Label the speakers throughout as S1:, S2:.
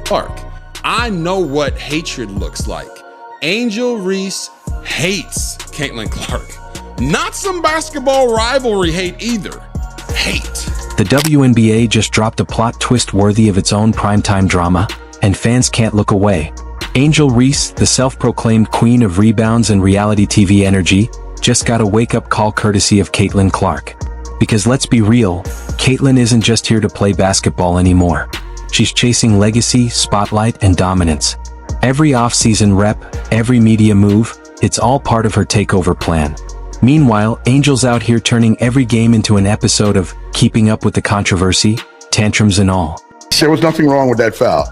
S1: Clark. I know what hatred looks like. Angel Reese hates Caitlin Clark. Not some basketball rivalry hate either. Hate.
S2: The WNBA just dropped a plot twist worthy of its own primetime drama, and fans can't look away. Angel Reese, the self-proclaimed queen of rebounds and reality TV energy, just got a wake-up call courtesy of Caitlin Clark. Because let's be real, Caitlin isn't just here to play basketball anymore. She's chasing legacy, spotlight, and dominance. Every off-season rep, every media move, it's all part of her takeover plan. Meanwhile, Angel's out here turning every game into an episode of Keeping Up with the Controversy, tantrums and all.
S3: There was nothing wrong with that foul.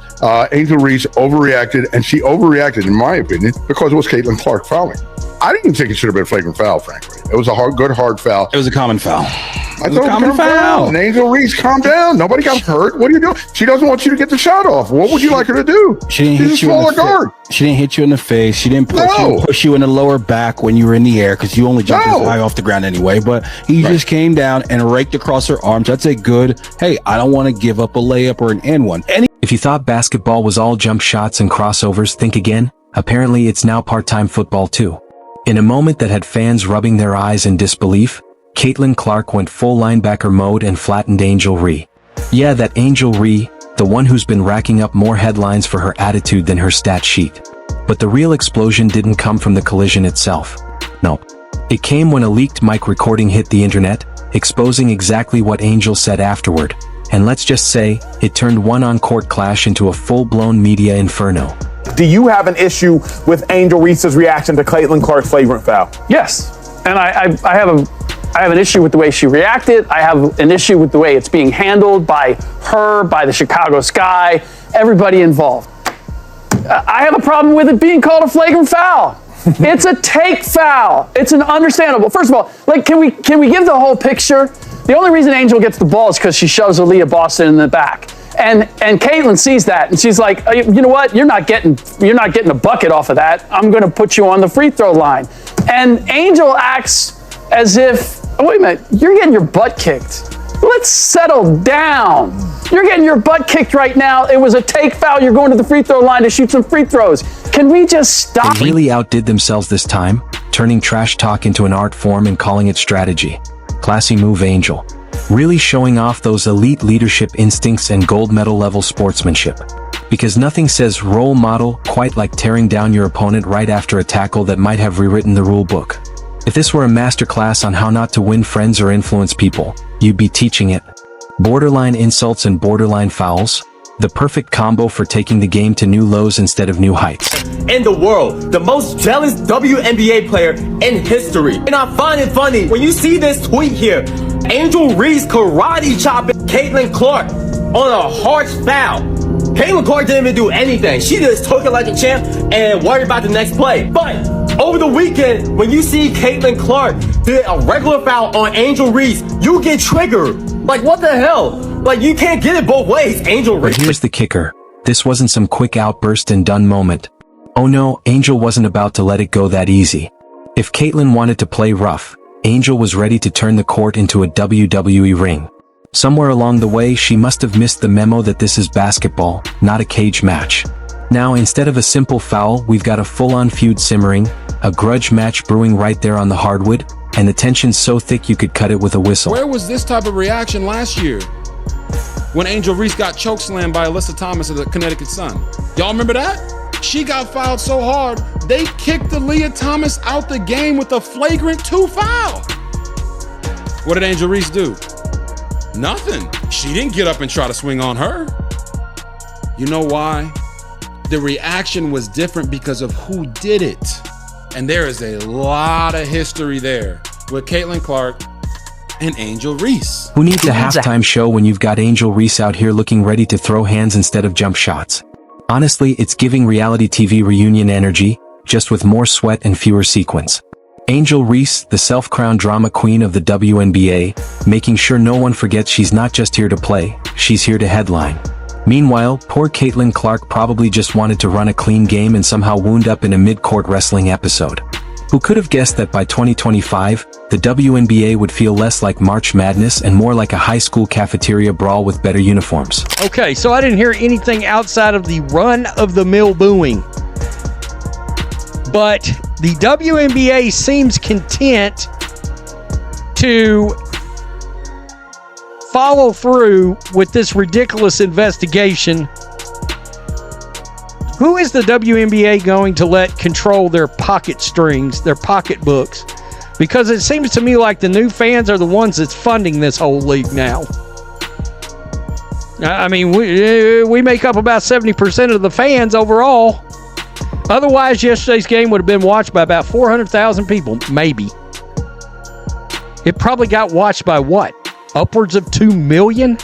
S3: Angel Reese overreacted, and she overreacted, in my opinion, because it was Caitlin Clark fouling. I didn't think it should have been a flagrant foul, frankly. It was a good hard foul.
S4: It was a common foul.
S3: I thought it was a common foul. And Angel Reese, calm down. Nobody got hurt. What are you doing? She doesn't want you to get the shot off. What would you like her to do?
S4: She didn't hit you in the face. She didn't hit you in the face. She didn't push you in the lower back when you were in the air, because you only jumped high off the ground anyway. But he just came down and raked across her arms. That's a good, hey, I don't want to give up a layup or an and one.
S2: If you thought basketball was all jump shots and crossovers, think again. Apparently it's now part-time football too. In a moment that had fans rubbing their eyes in disbelief, Caitlin Clark went full linebacker mode and flattened Angel Reese. Yeah, that Angel Reese, the one who's been racking up more headlines for her attitude than her stat sheet. But the real explosion didn't come from the collision itself. Nope. It came when a leaked mic recording hit the internet, exposing exactly what Angel said afterward. And let's just say, it turned one on-court clash into a full-blown media inferno.
S5: Do you have an issue with Angel Reese's reaction to Caitlin Clark's flagrant foul?
S6: Yes, and I have an issue with the way she reacted. I have an issue with the way it's being handled by her, by the Chicago Sky, everybody involved. I have a problem with it being called a flagrant foul. It's a take foul. It's an understandable. First of all, like, can we give the whole picture? The only reason Angel gets the ball is because she shoves Aaliyah Boston in the back. And Caitlin sees that, and she's like, you know what? You're not getting a bucket off of that. I'm going to put you on the free throw line. And Angel acts as if, oh, wait a minute, you're getting your butt kicked. Let's settle down. You're getting your butt kicked right now. It was a take foul. You're going to the free throw line to shoot some free throws. Can we just stop?
S2: They really outdid themselves this time, turning trash talk into an art form and calling it strategy. Classy move, Angel. Really showing off those elite leadership instincts and gold medal level sportsmanship. Because nothing says role model quite like tearing down your opponent right after a tackle that might have rewritten the rule book. If this were a masterclass on how not to win friends or influence people, you'd be teaching it. Borderline insults and borderline fouls, the perfect combo for taking the game to new lows instead of new heights.
S7: In the world, the most jealous WNBA player in history. And I find it funny when you see this tweet here. Angel Reese karate chopping Caitlin Clark on a harsh foul. Caitlin Clark didn't even do anything. She just took it like a champ and worried about the next play. But over the weekend, when you see Caitlin Clark did a regular foul on Angel Reese, you get triggered. Like, what the hell? Like, you can't get it both ways, Angel Reese.
S2: But here's the kicker. This wasn't some quick outburst and done moment. Oh no, Angel wasn't about to let it go that easy. If Caitlin wanted to play rough, Angel was ready to turn the court into a WWE ring. Somewhere along the way, she must have missed the memo that this is basketball, not a cage match. Now, instead of a simple foul, we've got a full-on feud simmering, a grudge match brewing right there on the hardwood, and the tension's so thick you could cut it with a whistle.
S1: Where was this type of reaction last year? When Angel Reese got chokeslammed by Alyssa Thomas of the Connecticut Sun. Y'all remember that? She got fouled so hard, they kicked Aaliyah Thomas out the game with a flagrant 2 foul. What did Angel Reese do? Nothing. She didn't get up and try to swing on her. You know why? The reaction was different because of who did it. And there is a lot of history there with Caitlin Clark and Angel Reese.
S2: Who needs a halftime show when you've got Angel Reese out here looking ready to throw hands instead of jump shots? Honestly, it's giving reality TV reunion energy, just with more sweat and fewer sequins. Angel Reese, the self-crowned drama queen of the WNBA, making sure no one forgets she's not just here to play, she's here to headline. Meanwhile, poor Caitlin Clark probably just wanted to run a clean game and somehow wound up in a mid-court wrestling episode. Who could have guessed that by 2025, the WNBA would feel less like March Madness and more like a high school cafeteria brawl with better uniforms?
S8: Okay, so I didn't hear anything outside of the run-of-the-mill booing. But the WNBA seems content to follow through with this ridiculous investigation. Who is the WNBA going to let control their pocket strings, their pocketbooks? Because it seems to me like the new fans are the ones that's funding this whole league now. I mean, we make up about 70% of the fans overall. Otherwise, yesterday's game would have been watched by about 400,000 people, maybe. It probably got watched by what? Upwards of 2 million?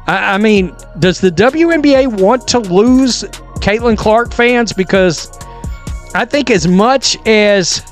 S8: I mean, does the WNBA want to lose Caitlin Clark fans? Because I think as much as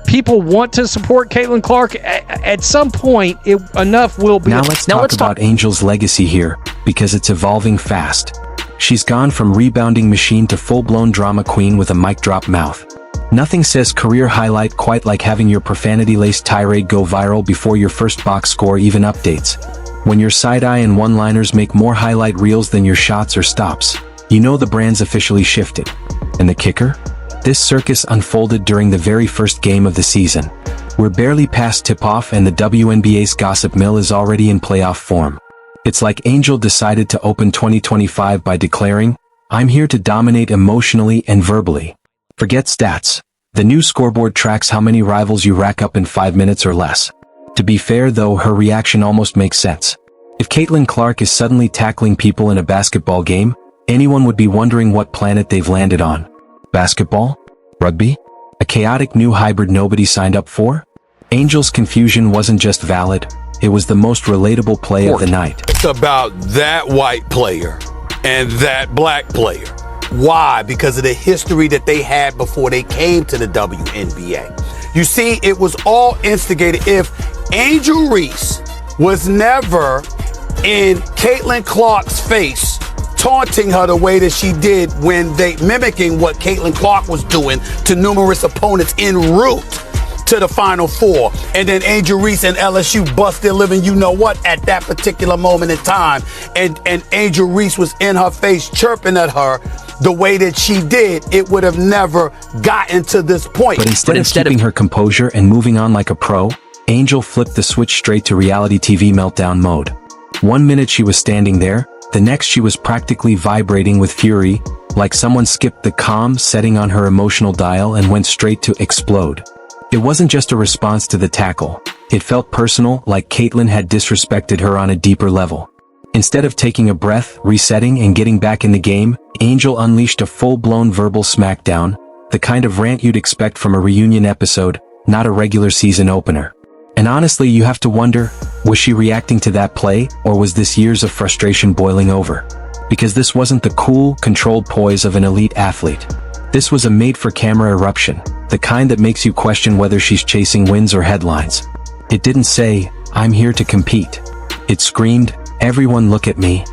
S8: people want to support Caitlin Clark, at some point, enough will be.
S2: Now let's talk about Angel's legacy here, because it's evolving fast. She's gone from rebounding machine to full-blown drama queen with a mic drop mouth. Nothing says career highlight quite like having your profanity-laced tirade go viral before your first box score even updates. When your side-eye and one-liners make more highlight reels than your shots or stops, you know the brand's officially shifted. And the kicker? This circus unfolded during the very first game of the season. We're barely past tip-off and the WNBA's gossip mill is already in playoff form. It's like Angel decided to open 2025 by declaring, "I'm here to dominate emotionally and verbally." Forget stats. The new scoreboard tracks how many rivals you rack up in 5 minutes or less. To be fair though, her reaction almost makes sense. If Caitlin Clark is suddenly tackling people in a basketball game, anyone would be wondering what planet they've landed on. Basketball? Rugby? A chaotic new hybrid nobody signed up for? Angel's confusion wasn't just valid, it was the most relatable play of the night.
S9: It's about that white player and that black player. Why? Because of the history that they had before they came to the WNBA. You see, it was all instigated. If Angel Reese was never in Caitlin Clark's face, taunting her the way that she did when they mimicking what Caitlin Clark was doing to numerous opponents en route to the Final Four, and then Angel Reese and LSU bust their living you know what at that particular moment in time, and Angel Reese was in her face chirping at her the way that she did, it would have never gotten to this point.
S2: But instead of keeping her composure and moving on like a pro, Angel flipped the switch straight to reality TV meltdown mode. 1 minute she was standing there, the next she was practically vibrating with fury, like someone skipped the calm setting on her emotional dial and went straight to explode. It wasn't just a response to the tackle. It felt personal, like Caitlin had disrespected her on a deeper level. Instead of taking a breath, resetting, and getting back in the game, Angel unleashed a full-blown verbal smackdown, the kind of rant you'd expect from a reunion episode, not a regular season opener. And honestly, you have to wonder, was she reacting to that play, or was this years of frustration boiling over? Because this wasn't the cool, controlled poise of an elite athlete. This was a made-for-camera eruption, the kind that makes you question whether she's chasing wins or headlines. It didn't say, "I'm here to compete." It screamed, "Everyone look at me,